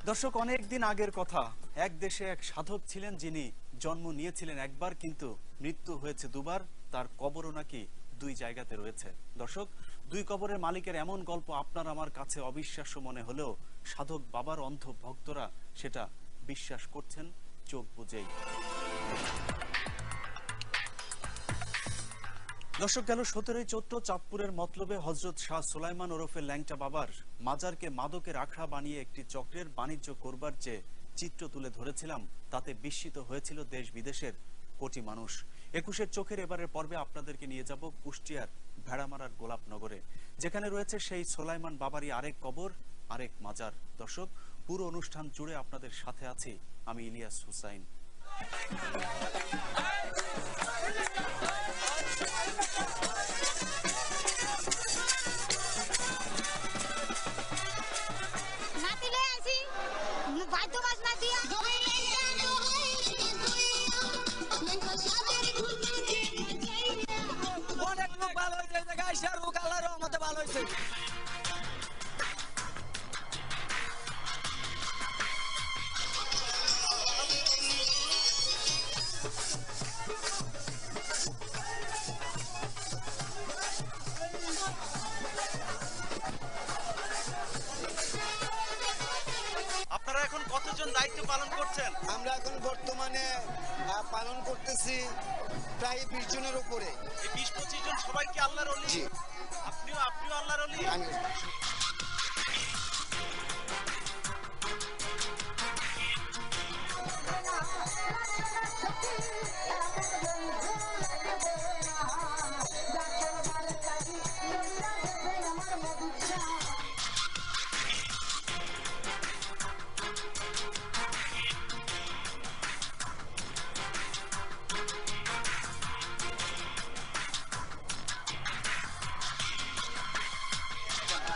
দর্শক, অনেক দিন আগের কথা। এক দেশে এক সাধক ছিলেন যিনি জন্ম নিয়েছিলেন একবার, কিন্তু মৃত্যু হয়েছে দুবার। তার কবরও নাকি দুই জায়গাতে রয়েছে। দর্শক, দুই কবরের মালিকের এমন গল্প আপনার আমার কাছে অবিশ্বাস্য মনে হলেও সাধক বাবার অন্ধ ভক্তরা সেটা বিশ্বাস করছেন চোখ বুজেই। দর্শক, গেল 17ই চৈত্র চাঁদপুরের মতলবে হজরত শাহ সুলাইমান ওরফে ল্যাংটা বাবার মাজারকে মাদকের আখড়া বানিয়ে একটি চক্রের বাণিজ্য করবার যে চিত্র তুলে ধরেছিলাম, তাতে বিস্মিত হয়েছিল দেশ বিদেশের কোটি মানুষ। 21-এর চোখের এবারের পর্বে আপনাদেরকে নিয়ে যাব কুষ্টিয়ার ভেড়ামারার গোলাপনগরে, যেখানে রয়েছে সেই সুলাইমান বাবারই আরেক কবর, আরেক মাজার। দর্শক, পুরো অনুষ্ঠান জুড়ে আপনাদের সাথে আছি আমি ইলিয়াস হুসাইন। অনেক লোক ভালো হয়েছে, শাহরুখ আল্লাহর রহমতে ভালো হয়েছে। আপনারা এখন কতজন দায়িত্ব পালন করছেন? আমরা এখন বর্তমানে পালন করতেছি প্রায় 20 জনের উপরে। এই 20-25 জন সবাই কি আল্লাহর ওলি? জি, আপনিও আল্লাহর ওলি? আমি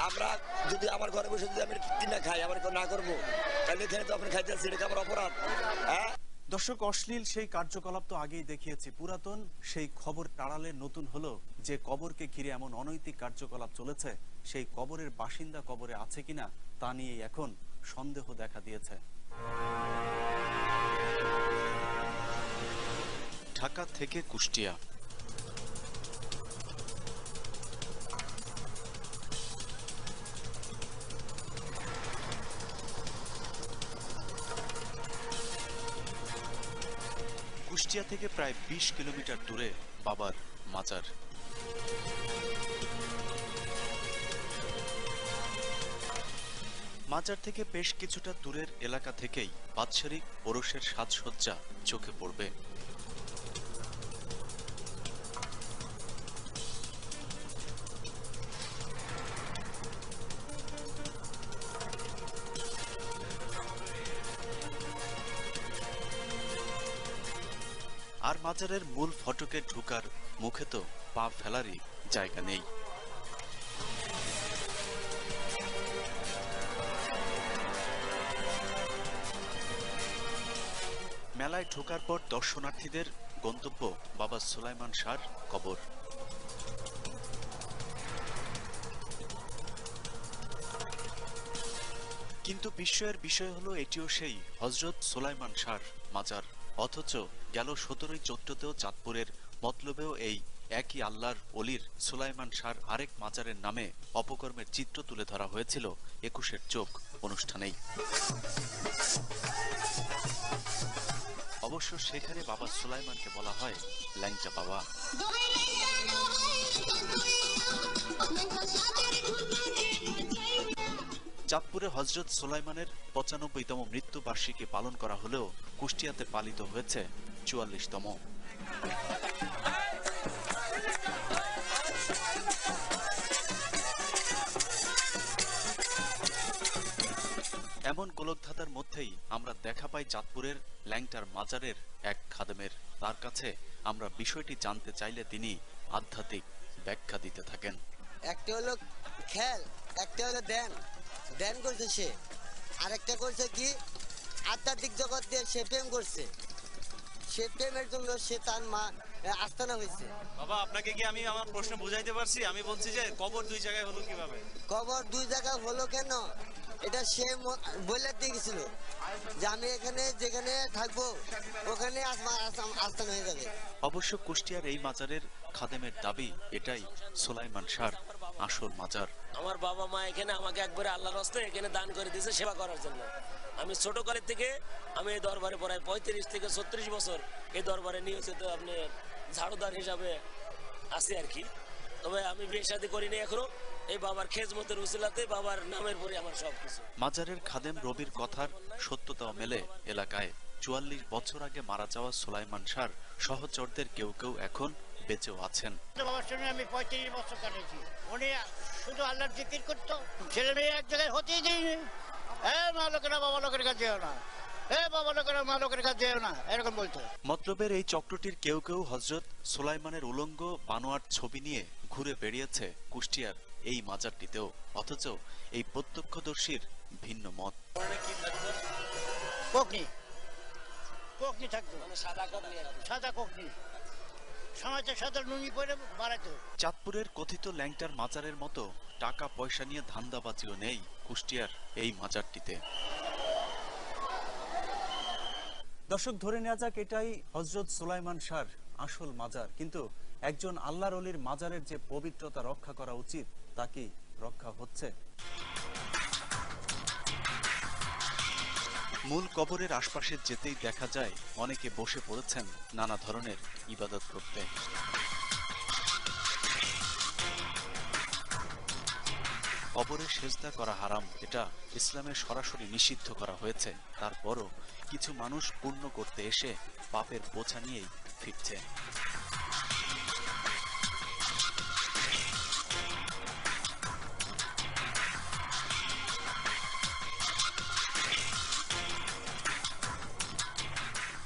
আমরা যদি আমার ঘরে বসে যদি আমি কিনা খাই, আবার না করবো, তাহলে এখানে তো আপনি খাইতে আসছি, এটা আমার অপরাধ। হ্যাঁ দর্শক, অশ্লীল সেই কার্যকলাপ তো আগেই দেখিয়েছি। পুরাতন সেই খবর আড়ালে নতুন হলো যে কবরকে ঘিরে এমন অনৈতিক কার্যকলাপ চলেছে, সেই কবরের বাসিন্দা কবরে আছে কিনা তা নিয়ে এখন সন্দেহ দেখা দিয়েছে। ঢাকা থেকে কুষ্টিয়া। কুষ্টিয়া থেকে প্রায় 20 কিলোমিটার দূরে বাবার মাজার। মাজার থেকে বেশ কিছুটা দূরের এলাকা থেকেই বাৎসরিক ওরসের সাজসজ্জা চোখে পড়বে। আর মাজারের মূল ফটকে ঢোকার মুখে তো পা ফেলারই জায়গা নেই। মেলায় ঢোকার পর দর্শনার্থীদের গন্তব্য বাবা সুলাইমান শাহর কবর। কিন্তু বিস্ময়ের বিষয় হলো এটিও সেই হজরত সুলাইমান শাহর মাজার, অথচ গেল 17ই চৈত্রতেও চাঁদপুরের মতলবেও এই একই আল্লাহর অলির সুলাইমান শাহর আরেক মাজারের নামে অপকর্মের চিত্র তুলে ধরা হয়েছিল 21-এর চোখ অনুষ্ঠানেই। অবশ্য সেখানে বাবা সুলাইমানকে বলা হয় ল্যাংচা বাবা। চাঁদপুরে হজরত সুলাইমানের 95তম মৃত্যু বার্ষিকী পালন করা হলেও কুষ্টিয়াতে পালিত হয়েছে 44তম। এমন গোলকধাঁধার মধ্যেই আমরা দেখা পাই চাঁদপুরের ল্যাংটার মাজারের এক খাদেমের। তার কাছে আমরা বিষয়টি জানতে চাইলে তিনি আধ্যাত্মিক ব্যাখ্যা দিতে থাকেন। একটা হলো খেল, একটা হলো ধ্যান। ধ্যান করছে সে, আরেকটা করছে কি আধ্যাত্মিক জগৎ দিয়ে সে প্রেম করছে। সে প্রেমের জন্য সে তার আস্তানা হয়েছে। বাবা আপনাকে কি আমি আমার প্রশ্ন বুঝাইতে পারছি? আমি বলছি যে কবর দুই জায়গায় হলো কিভাবে? কবর দুই জায়গা হলো কেন, এটা সে বলে দিয়ে গেছিল যে আমি এখানে যেখানে থাকবো ওখানে আস্তানা হয়ে যাবে। অবশ্য কুষ্টিয়ার এই মাজারের খাদেমের দাবি এটাই সুলাইমান শাহর আসল মাজার। আমার বাবা মা এখানে আমাকে একবারে আল্লাহর রাস্তে এখানে দান করে দিয়েছে সেবা করার জন্য। আমি ছোট কালের থেকে আমি এই দরবারে প্রায় 35 থেকে 36 বছর এই দরবারে নিয়োজিত আপনি ঝাড়ুদার হিসাবে আছি আর কি। তবে আমি বিয়ে শাদী করিনি এখনো, এই বাবার খেজমতের উসিলাতে বাবার নামের পরে আমার সবকিছু। মাজারের খাদেম রবির কথার সত্যতাও মেলে এলাকায়। 44 বছর আগে মারা যাওয়া সুলাইমান শাহর সহচরদের কেউ কেউ এখন বেঁচেও আছেন। বাবার সঙ্গে আমি 35 বছর কাটিয়েছি। উনি শুধু আল্লাহর জিকির করতো, ছেলে মেয়ে এক জায়গায় হতেই দেয়নি। মা লোকেরা বাবা লোকের কাছে যেও না, বাবা লোকেরা মা লোকের কাছে যেও না, এরকম বলতো। মতলবের এই চক্রটির কেউ কেউ হযরত সুলাইমানের উলঙ্গ বানোয়ার ছবি নিয়ে ঘুরে বেরিয়েছে কুষ্টিয়ার এই মাজারটিতেও, অথচ এই প্রত্যক্ষদর্শীর ভিন্ন মত। কোকনি কোকনি থাকতো, মানে সাদা কাপ নিয়ে সাদা কোকনি, সমাজের সাদা লুঙ্গি পরে বাড়াতো। চাঁদপুরের কথিত ল্যাংটার মাজারের মতো টাকা পয়সা নিয়ে ধান্দাবাজিও নেই কুষ্টিয়ার এই মাজারটিতে। দর্শক, ধরে নেওয়া যাক এটাই হযরত সুলাইমান শাহর আসল মাজার, কিন্তু একজন আল্লাহর ওলির মাজারের যে পবিত্রতা রক্ষা করা উচিত তা কি রক্ষা হচ্ছে? মূল কবরের আশপাশে যেতেই দেখা যায় অনেকে বসে পড়েছেন নানা ধরনের ইবাদত করতে। কবরে সেজদা করা হারাম, এটা ইসলামে সরাসরি নিষিদ্ধ করা হয়েছে। তারপরও কিছু মানুষ পুণ্য করতে এসে পাপের বোঝা নিয়েই ফিরছে।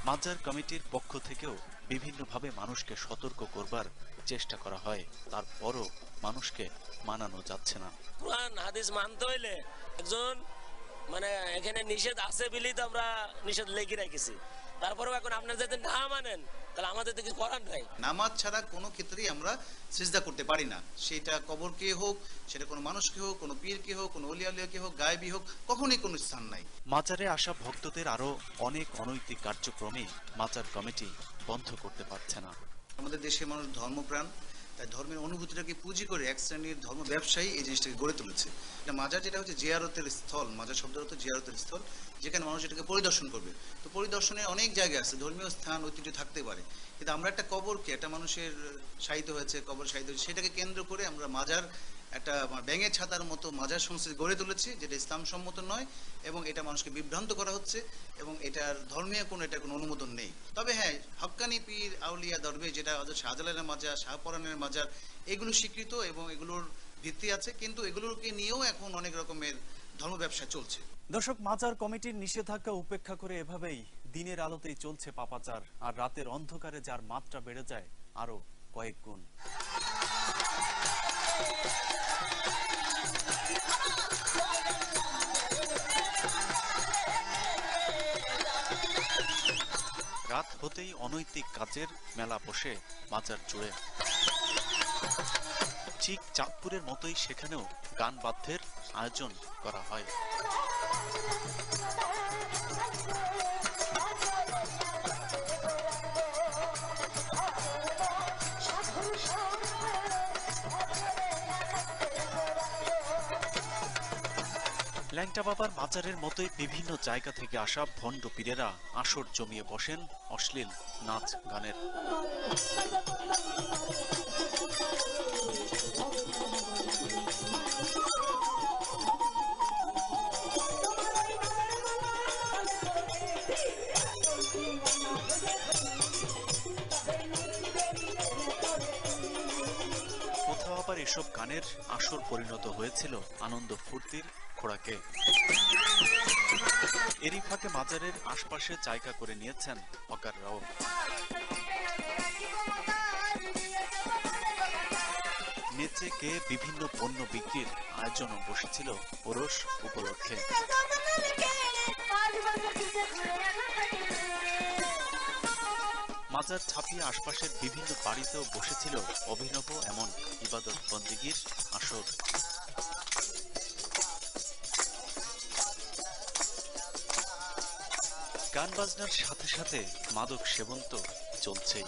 মাজার কমিটির পক্ষ থেকেও বিভিন্নভাবে মানুষকে সতর্ক করবার চেষ্টা করা হয়, তারপরও মানুষকে মানানো যাচ্ছে না। কুরআন হাদিস মানতে হইলে একজন মানে এখানে নিষেধ আছে বলেই তো আমরা নিষেধ লেগে রেখেছি। তারপরেও এখন আপনারা যদি না মানেন তাহলে আমাদের তো কিছু করার নাই। নামাজ ছাড়া কোনো ক্ষেত্রেই আমরা সিজদা করতে পারি না, সেটা কবরকে হোক, সেটা কোনো মানুষকে হোক, কোনো পীরকে হোক, কোনো ওলিয়া উলিয়াকে হোক, গায়েবী হোক, কখনোই কোনো স্থান নাই। মাজারে আসা ভক্তদের আরো অনেক অনৈতিক কার্যক্রমে মাজার কমিটি বন্ধ করতে পারছে না। আমাদের দেশের মানুষ ধর্মপ্রাণ, তাই ধর্মের অনুভূতিটাকে পুঁজি করে এক শ্রেণীর ধর্ম ব্যবসায়ী এই জিনিসটাকে গড়ে তুলেছে। এটা মাজার যেটা হচ্ছে জিয়ারতের স্থল, মাজার শব্দের অর্থ জিয়ারতের স্থল, যেখানে মানুষ এটাকে পরিদর্শন করবে। তো পরিদর্শনের অনেক জায়গা আছে, ধর্মীয় স্থান ঐতিহ্য থাকতে পারে, কিন্তু আমরা একটা কবরকে, একটা মানুষের শায়িত হয়েছে, কবর শায়িত হয়েছে, সেটাকে কেন্দ্র করে আমরা মাজার একটা ব্যাঙের ছাতার মতো মাজার সংস্কৃতি গড়ে তুলেছি, যেটা ইসলাম সম্মত নয়, এবং এটা মানুষকে বিভ্রান্ত করা হচ্ছে, এবং এটার ধর্মীয় এটা কোনো অনুমোদন নেই। তবে হ্যাঁ, হক্কানি পীর আউলিয়া দরবে, যেটা শাহজালালের মাজার, শাহপরানের মাজার, এগুলো স্বীকৃত এবং এগুলোর ভিত্তি আছে, কিন্তু এগুলোকে নিয়েও এখন অনেক রকমের ধর্ম ব্যবসা চলছে। দর্শক, মাজার কমিটির নিষেধাজ্ঞা উপেক্ষা করে এভাবেই দিনের আলোতেই চলছে পাপাচার, আর রাতের অন্ধকারে যার মাত্রা বেড়ে যায় আরো কয়েক গুণ। রাত হতেই অনৈতিক কাজের মেলা বসে মাজার জুড়ে। ঠিক চাঁদপুরের মতোই সেখানেও গান বাদ্যের আয়োজন করা হয়। ল্যাংটা বাবার মাজারের মতোই বিভিন্ন জায়গা থেকে আসা ভণ্ড পীরেরা আসর জমিয়ে বসেন অশ্লীল নাচ গানের। কোথাও আবার এসব গানের আসর পরিণত হয়েছিল আনন্দ ফুর্তির খোরাকে। এরই ফাঁকে মাজারের আশপাশে জায়গা করে নিয়েছেন হকাররাও। নেচে কে বিভিন্ন পণ্য বিক্রির আয়োজনও বসেছিল ওরস উপলক্ষে। মাজার ছাপিয়ে আশপাশের বিভিন্ন বাড়িতেও বসেছিল অভিনব এমন ইবাদত বন্দেগীর আসর। গান বাজনার সাথে সাথে মাদক সেবন তো চলছেই।